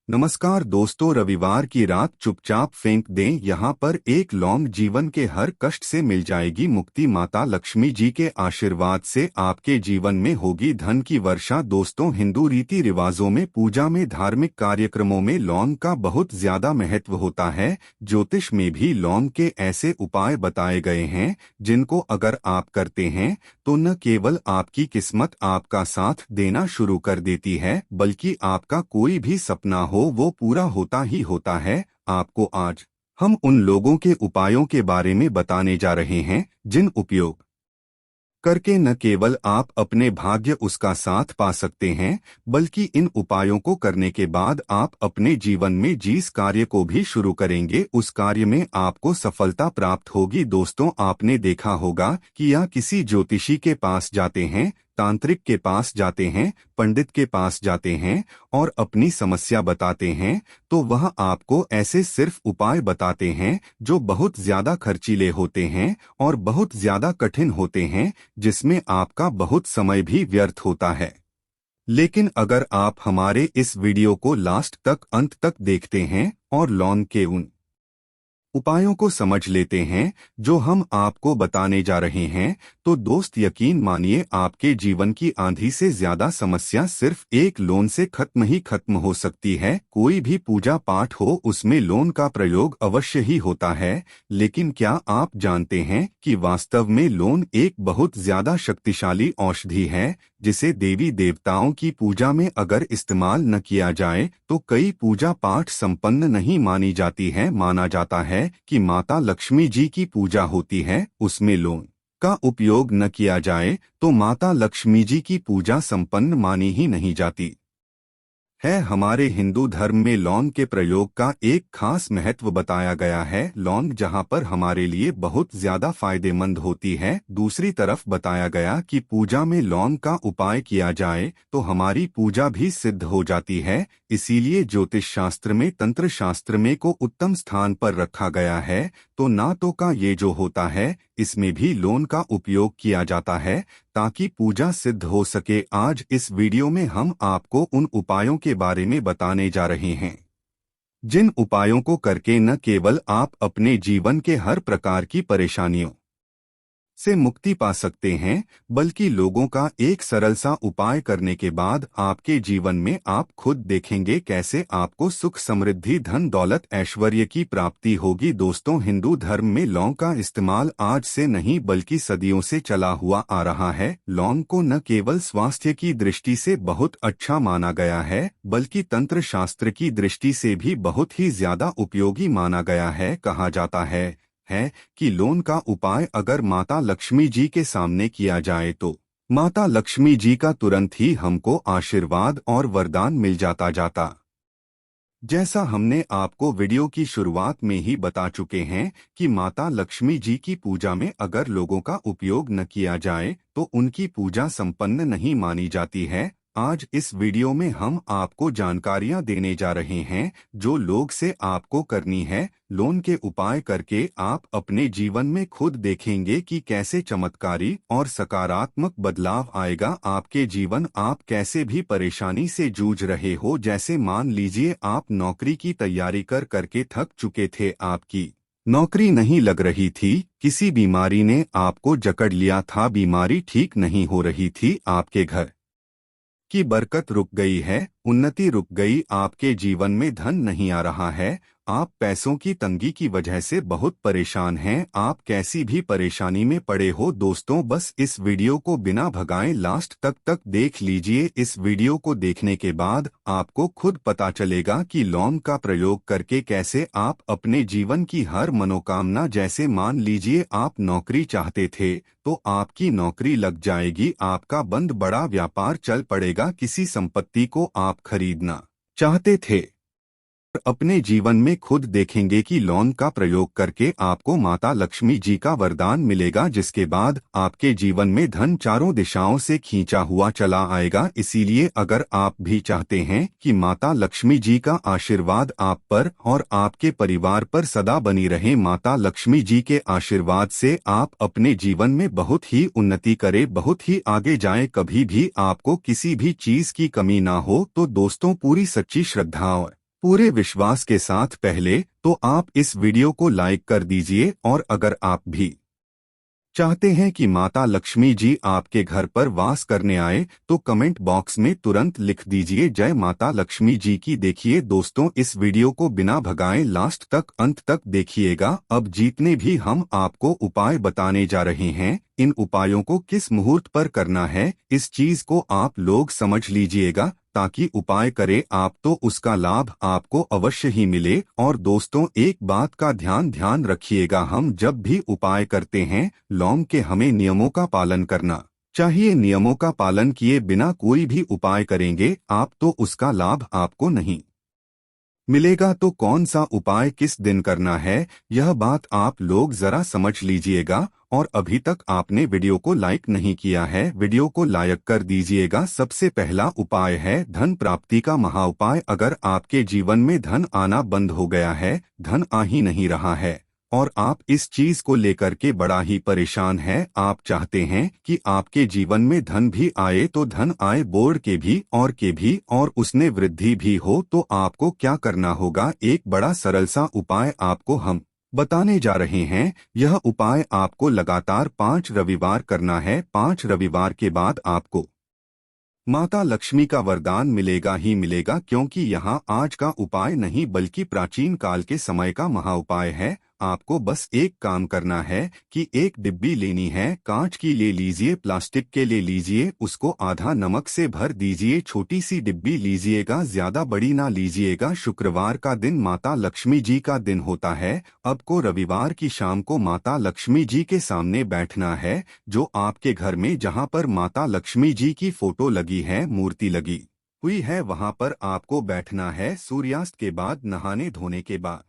नमस्कार दोस्तों, रविवार की रात चुपचाप फेंक दें। यहाँ पर एक लौंग जीवन के हर कष्ट से मिल जाएगी मुक्ति। माता लक्ष्मी जी के आशीर्वाद से आपके जीवन में होगी धन की वर्षा। दोस्तों, हिंदू रीति रिवाजों में, पूजा में, धार्मिक कार्यक्रमों में लौंग का बहुत ज्यादा महत्व होता है। ज्योतिष में भी लौंग के ऐसे उपाय बताए गए हैं जिनको अगर आप करते हैं तो न केवल आपकी किस्मत आपका साथ देना शुरू कर देती है, बल्कि आपका कोई भी सपना हो वो पूरा होता ही होता है। आपको आज हम उन लोगों के उपायों के बारे में बताने जा रहे हैं जिन उपयोग करके न केवल आप अपने भाग्य उसका साथ पा सकते हैं, बल्कि इन उपायों को करने के बाद आप अपने जीवन में जिस कार्य को भी शुरू करेंगे उस कार्य में आपको सफलता प्राप्त होगी। दोस्तों, आपने देखा होगा कि या किसी ज्योतिषी के पास जाते हैं, तांत्रिक के पास जाते हैं, पंडित के पास जाते हैं और अपनी समस्या बताते हैं, तो वह आपको ऐसे सिर्फ उपाय बताते हैं जो बहुत ज्यादा खर्चीले होते हैं और बहुत ज्यादा कठिन होते हैं, जिसमें आपका बहुत समय भी व्यर्थ होता है। लेकिन अगर आप हमारे इस वीडियो को लास्ट तक, अंत तक देखते हैं और लौंग के उन उपायों को समझ लेते हैं जो हम आपको बताने जा रहे हैं, तो दोस्त यकीन मानिए आपके जीवन की आंधी से ज्यादा समस्या सिर्फ एक लोन से खत्म ही खत्म हो सकती है। कोई भी पूजा पाठ हो उसमें लोन का प्रयोग अवश्य ही होता है, लेकिन क्या आप जानते हैं कि वास्तव में लोन एक बहुत ज्यादा शक्तिशाली औषधि है जिसे देवी देवताओं की पूजा में अगर इस्तेमाल न किया जाए तो कई पूजा पाठ संपन्न नहीं मानी जाती है। माना जाता है कि माता लक्ष्मी जी की पूजा होती है, उसमें लोन का उपयोग न किया जाए तो माता लक्ष्मी जी की पूजा संपन्न मानी ही नहीं जाती है। हमारे हिंदू धर्म में लौंग के प्रयोग का एक खास महत्व बताया गया है। लौंग जहां पर हमारे लिए बहुत ज्यादा फायदेमंद होती है, दूसरी तरफ बताया गया कि पूजा में लौंग का उपाय किया जाए तो हमारी पूजा भी सिद्ध हो जाती है। इसीलिए ज्योतिष शास्त्र में, तंत्र शास्त्र में को उत्तम स्थान पर रखा गया है। तो ना तो का ये जो होता है इसमें भी लौंग का उपयोग किया जाता है ताकि पूजा सिद्ध हो सके। आज इस वीडियो में हम आपको उन उपायों के बारे में बताने जा रहे हैं जिन उपायों को करके न केवल आप अपने जीवन के हर प्रकार की परेशानियों से मुक्ति पा सकते हैं, बल्कि लोगों का एक सरल सा उपाय करने के बाद आपके जीवन में आप खुद देखेंगे कैसे आपको सुख, समृद्धि, धन दौलत, ऐश्वर्य की प्राप्ति होगी। दोस्तों, हिंदू धर्म में लौंग का इस्तेमाल आज से नहीं बल्कि सदियों से चला हुआ आ रहा है। लौंग को न केवल स्वास्थ्य की दृष्टि से बहुत अच्छा माना गया है, बल्कि तंत्र शास्त्र की दृष्टि से भी बहुत ही ज्यादा उपयोगी माना गया है। कहा जाता है कि लोन का उपाय अगर माता लक्ष्मी जी के सामने किया जाए तो माता लक्ष्मी जी का तुरंत ही हमको आशीर्वाद और वरदान मिल जाता। जैसा हमने आपको वीडियो की शुरुआत में ही बता चुके हैं कि माता लक्ष्मी जी की पूजा में अगर लोगों का उपयोग न किया जाए तो उनकी पूजा संपन्न नहीं मानी जाती है। आज इस वीडियो में हम आपको जानकारियां देने जा रहे हैं जो लोग से आपको करनी है। लोन के उपाय करके आप अपने जीवन में खुद देखेंगे कि कैसे चमत्कारी और सकारात्मक बदलाव आएगा आपके जीवन। आप कैसे भी परेशानी से जूझ रहे हो, जैसे मान लीजिए आप नौकरी की तैयारी कर करके थक चुके थे, आपकी नौकरी नहीं लग रही थी, किसी बीमारी ने आपको जकड़ लिया था, बीमारी ठीक नहीं हो रही थी, आपके घर की बरकत रुक गई है, उन्नति रुक गई, आपके जीवन में धन नहीं आ रहा है, आप पैसों की तंगी की वजह से बहुत परेशान हैं, आप कैसी भी परेशानी में पड़े हो। दोस्तों, बस इस वीडियो को बिना भगाए लास्ट तक देख लीजिए। इस वीडियो को देखने के बाद आपको खुद पता चलेगा कि लौंग का प्रयोग करके कैसे आप अपने जीवन की हर मनोकामना, जैसे मान लीजिए आप नौकरी चाहते थे तो आपकी नौकरी लग जाएगी, आपका बंद बड़ा व्यापार चल पड़ेगा, किसी संपत्ति को आप खरीदना चाहते थे, अपने जीवन में खुद देखेंगे कि लौंग का प्रयोग करके आपको माता लक्ष्मी जी का वरदान मिलेगा, जिसके बाद आपके जीवन में धन चारों दिशाओं से खींचा हुआ चला आएगा। इसीलिए अगर आप भी चाहते हैं कि माता लक्ष्मी जी का आशीर्वाद आप पर और आपके परिवार पर सदा बनी रहे, माता लक्ष्मी जी के आशीर्वाद से आप अपने जीवन में बहुत ही उन्नति करें, बहुत ही आगे जाएं, कभी भी आपको किसी भी चीज की कमी ना हो, तो दोस्तों पूरी सच्ची श्रद्धा पूरे विश्वास के साथ पहले तो आप इस वीडियो को लाइक कर दीजिए और अगर आप भी चाहते हैं कि माता लक्ष्मी जी आपके घर पर वास करने आए तो कमेंट बॉक्स में तुरंत लिख दीजिए जय माता लक्ष्मी जी की। देखिए दोस्तों, इस वीडियो को बिना भगाए लास्ट तक अंत तक देखिएगा। अब जितने भी हम आपको उपाय बताने जा रहे हैं, इन उपायों को किस मुहूर्त पर करना है, इस चीज को आप लोग समझ लीजिएगा ताकि उपाय करे आप तो उसका लाभ आपको अवश्य ही मिले। और दोस्तों, एक बात का ध्यान रखिएगा, हम जब भी उपाय करते हैं लौंग के हमें नियमों का पालन करना चाहिए। नियमों का पालन किए बिना कोई भी उपाय करेंगे आप तो उसका लाभ आपको नहीं मिलेगा। तो कौन सा उपाय किस दिन करना है, यह बात आप लोग जरा समझ लीजिएगा। और अभी तक आपने वीडियो को लाइक नहीं किया है, वीडियो को लाइक कर दीजिएगा। सबसे पहला उपाय है धन प्राप्ति का महा उपाय। अगर आपके जीवन में धन आना बंद हो गया है, धन आ ही नहीं रहा है और आप इस चीज को लेकर के बड़ा ही परेशान हैं, आप चाहते हैं कि आपके जीवन में धन भी आए तो धन आए बोर्ड के भी और उसने वृद्धि भी हो, तो आपको क्या करना होगा, एक बड़ा सरल सा उपाय आपको हम बताने जा रहे हैं। यह उपाय आपको लगातार 5 रविवार करना है। 5 रविवार के बाद आपको माता लक्ष्मी का वरदान मिलेगा ही मिलेगा, क्योंकि यहाँ आज का उपाय नहीं बल्कि प्राचीन काल के समय का महा उपाय है। आपको बस एक काम करना है कि एक डिब्बी लेनी है, कांच की ले लीजिए, प्लास्टिक के ले लीजिए, उसको आधा नमक से भर दीजिए। छोटी सी डिब्बी लीजिएगा, ज्यादा बड़ी ना लीजिएगा। शुक्रवार का दिन माता लक्ष्मी जी का दिन होता है। अब को रविवार की शाम को माता लक्ष्मी जी के सामने बैठना है, जो आपके घर में जहाँ पर माता लक्ष्मी जी की फोटो लगी है, मूर्ति लगी हुई है, वहाँ पर आपको बैठना है। सूर्यास्त के बाद, नहाने धोने के बाद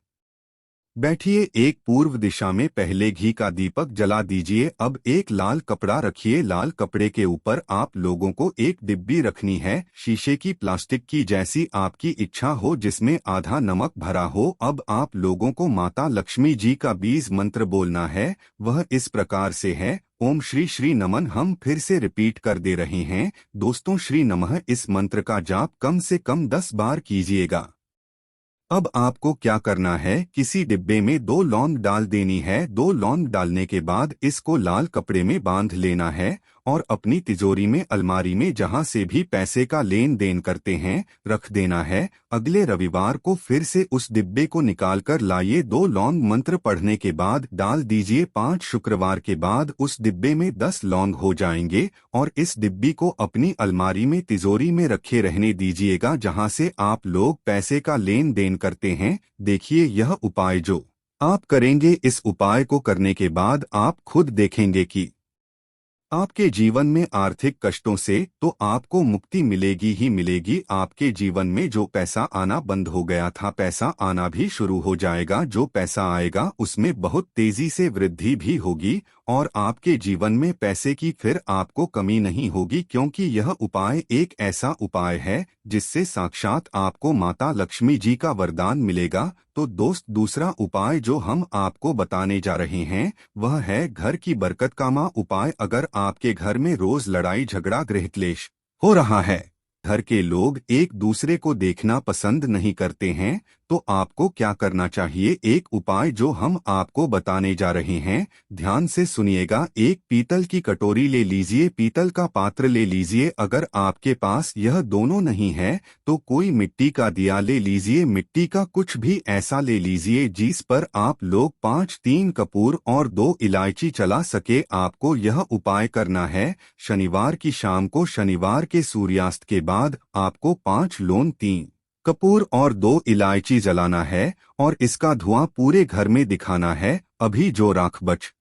बैठिए। एक पूर्व दिशा में पहले घी का दीपक जला दीजिए। अब एक लाल कपड़ा रखिए, लाल कपड़े के ऊपर आप लोगों को एक डिब्बी रखनी है, शीशे की, प्लास्टिक की, जैसी आपकी इच्छा हो, जिसमें आधा नमक भरा हो। अब आप लोगों को माता लक्ष्मी जी का बीज मंत्र बोलना है। वह इस प्रकार से है, ओम श्री श्री नमन। हम फिर से रिपीट कर दे रहे हैं दोस्तों, श्री नमः। इस मंत्र का जाप कम से कम 10 बार कीजिएगा। अब आपको क्या करना है, किसी डिब्बे में 2 लौंग डाल देनी है। 2 लौंग डालने के बाद इसको लाल कपड़े में बांध लेना है और अपनी तिजोरी में, अलमारी में, जहां से भी पैसे का लेन देन करते हैं, रख देना है। अगले रविवार को फिर से उस डिब्बे को निकाल कर लाइए। 2 लौंग मंत्र पढ़ने के बाद डाल दीजिए। 5 शुक्रवार के बाद उस डिब्बे में 10 लौंग हो जाएंगे और इस डिब्बी को अपनी अलमारी में, तिजोरी में रखे रहने दीजिएगा, जहां से आप लोग पैसे का लेन देन करते हैं। देखिए, यह उपाय जो आप करेंगे, इस उपाय को करने के बाद आप खुद देखेंगे कि आपके जीवन में आर्थिक कष्टों से तो आपको मुक्ति मिलेगी ही मिलेगी। आपके जीवन में जो पैसा आना बंद हो गया था, पैसा आना भी शुरू हो जाएगा। जो पैसा आएगा उसमें बहुत तेजी से वृद्धि भी होगी और आपके जीवन में पैसे की फिर आपको कमी नहीं होगी, क्योंकि यह उपाय एक ऐसा उपाय है जिससे साक्षात आपको माता लक्ष्मी जी का वरदान मिलेगा। तो दोस्त, दूसरा उपाय जो हम आपको बताने जा रहे हैं वह है घर की बरकत का महा उपाय। अगर आपके घर में रोज लड़ाई झगड़ा, गृह क्लेश हो रहा है, घर के लोग एक दूसरे को देखना पसंद नहीं करते हैं, तो आपको क्या करना चाहिए, एक उपाय जो हम आपको बताने जा रहे हैं, ध्यान से सुनिएगा। एक पीतल की कटोरी ले लीजिए, पीतल का पात्र ले लीजिए। अगर आपके पास यह दोनों नहीं है तो कोई मिट्टी का दिया ले लीजिए, मिट्टी का कुछ भी ऐसा ले लीजिए जिस पर आप लोग 3 कपूर और 2 इलायची चला सके। आपको यह उपाय करना है शनिवार की शाम को, शनिवार के सूर्यास्त के बाद आपको 5 लौंग, 3 कपूर और 2 इलायची जलाना है और इसका धुआं पूरे घर में दिखाना है। अभी जो राख बच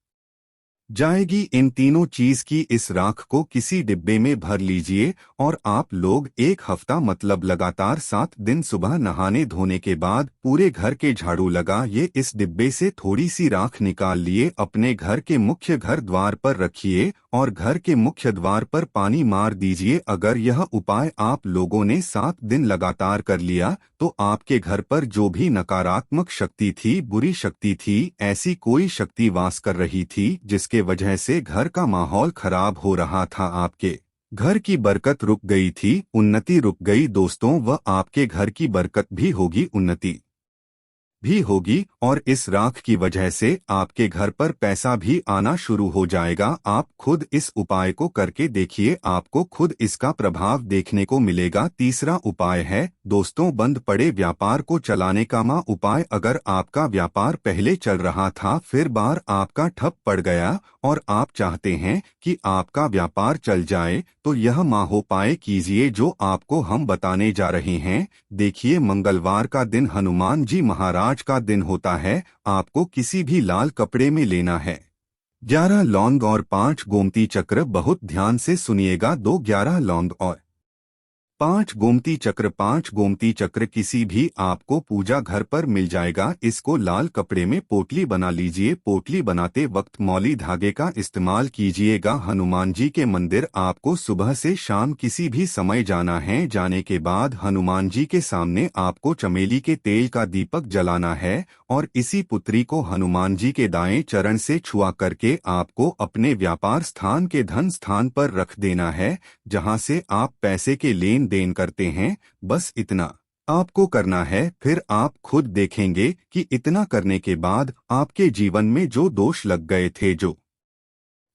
जाएगी, इन तीनों चीज की, इस राख को किसी डिब्बे में भर लीजिए और आप लोग 1 हफ्ता मतलब लगातार 7 दिन सुबह नहाने धोने के बाद पूरे घर के झाड़ू लगा ये इस डिब्बे से थोड़ी सी राख निकाल लिए, अपने घर के मुख्य घर द्वार पर रखिए और घर के मुख्य द्वार पर पानी मार दीजिए। अगर यह उपाय आप लोगों ने 7 दिन लगातार कर लिया तो आपके घर पर जो भी नकारात्मक शक्ति थी, बुरी शक्ति थी, ऐसी कोई शक्ति वास कर रही थी जिसके वजह से घर का माहौल खराब हो रहा था आपके घर की बरकत रुक गई थी, उन्नति रुक गई दोस्तों, व आपके घर की बरकत भी होगी, उन्नति भी होगी, और इस राख की वजह से आपके घर पर पैसा भी आना शुरू हो जाएगा। आप खुद इस उपाय को करके देखिए, आपको खुद इसका प्रभाव देखने को मिलेगा। तीसरा उपाय है दोस्तों, बंद पड़े व्यापार को चलाने का उपाय। अगर आपका व्यापार पहले चल रहा था, फिर बार आपका ठप पड़ गया और आप चाहते हैं कि आपका व्यापार चल जाए, तो यह माहोपाय कीजिए जो आपको हम बताने जा रहे हैं। देखिए, मंगलवार का दिन हनुमान जी महाराज का दिन होता है। आपको किसी भी लाल कपड़े में लेना है 11 लौंग और 5 गोमती चक्र। बहुत ध्यान से सुनिएगा, 11 लौंग और 5 गोमती चक्र किसी भी आपको पूजा घर पर मिल जाएगा। इसको लाल कपड़े में पोटली बना लीजिए। पोटली बनाते वक्त मौली धागे का इस्तेमाल कीजिएगा। हनुमान जी के मंदिर आपको सुबह से शाम किसी भी समय जाना है। जाने के बाद हनुमान जी के सामने आपको चमेली के तेल का दीपक जलाना है और इसी पुत्री को हनुमान जी के दाएं चरण से छुआ करके आपको अपने व्यापार स्थान के धन स्थान पर रख देना है, जहां से आप पैसे के लेन देन करते हैं। बस इतना आपको करना है। फिर आप खुद देखेंगे कि इतना करने के बाद आपके जीवन में जो दोष लग गए थे, जो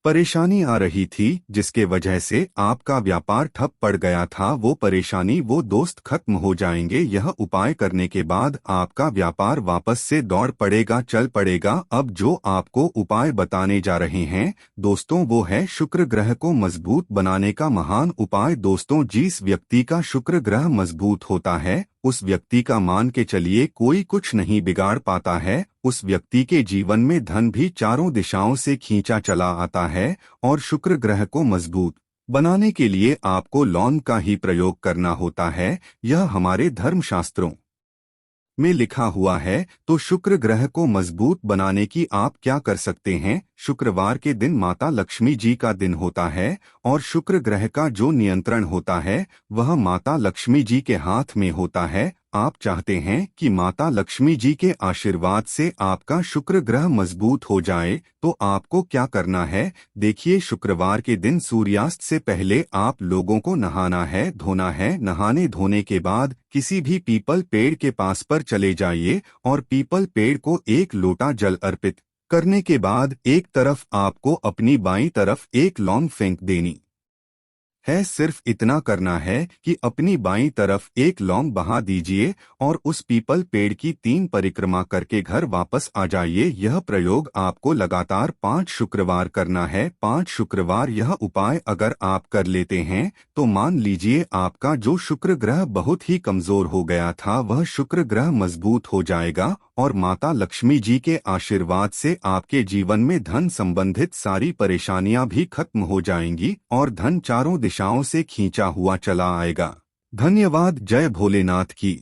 परेशानी आ रही थी, जिसके वजह से आपका व्यापार ठप पड़ गया था, वो परेशानी, वो दोस्त खत्म हो जाएंगे। यह उपाय करने के बाद आपका व्यापार वापस से दौड़ पड़ेगा, चल पड़ेगा। अब जो आपको उपाय बताने जा रहे हैं दोस्तों, वो है शुक्र ग्रह को मजबूत बनाने का महान उपाय। दोस्तों, जिस व्यक्ति का शुक्र ग्रह मजबूत होता है, उस व्यक्ति का मान के चलिए कोई कुछ नहीं बिगाड़ पाता है। उस व्यक्ति के जीवन में धन भी चारों दिशाओं से खींचा चला आता है। और शुक्र ग्रह को मजबूत बनाने के लिए आपको लौंग का ही प्रयोग करना होता है। यह हमारे धर्मशास्त्रों में लिखा हुआ है। तो शुक्र ग्रह को मजबूत बनाने की आप क्या कर सकते हैं? शुक्रवार के दिन माता लक्ष्मी जी का दिन होता है और शुक्र ग्रह का जो नियंत्रण होता है वह माता लक्ष्मी जी के हाथ में होता है। आप चाहते हैं कि माता लक्ष्मी जी के आशीर्वाद से आपका शुक्र ग्रह मजबूत हो जाए, तो आपको क्या करना है? देखिए, शुक्रवार के दिन सूर्यास्त से पहले आप लोगों को नहाना है, धोना है। नहाने धोने के बाद किसी भी पीपल पेड़ के पास पर चले जाइए और पीपल पेड़ को 1 लोटा जल अर्पित करने के बाद एक तरफ आपको अपनी बाईं तरफ 1 लौंग फेंक देनी है। सिर्फ इतना करना है कि अपनी बाईं तरफ 1 लौंग बहा दीजिए और उस पीपल पेड़ की 3 परिक्रमा करके घर वापस आ जाइए। यह प्रयोग आपको लगातार 5 शुक्रवार करना है। 5 शुक्रवार यह उपाय अगर आप कर लेते हैं तो मान लीजिए आपका जो शुक्र ग्रह बहुत ही कमजोर हो गया था, वह शुक्र ग्रह मजबूत हो जाएगा और माता लक्ष्मी जी के आशीर्वाद से आपके जीवन में धन संबंधित सारी परेशानियां भी खत्म हो जाएंगी और धन चारों दिशाओं से खींचा हुआ चला आएगा। धन्यवाद। जय भोलेनाथ की।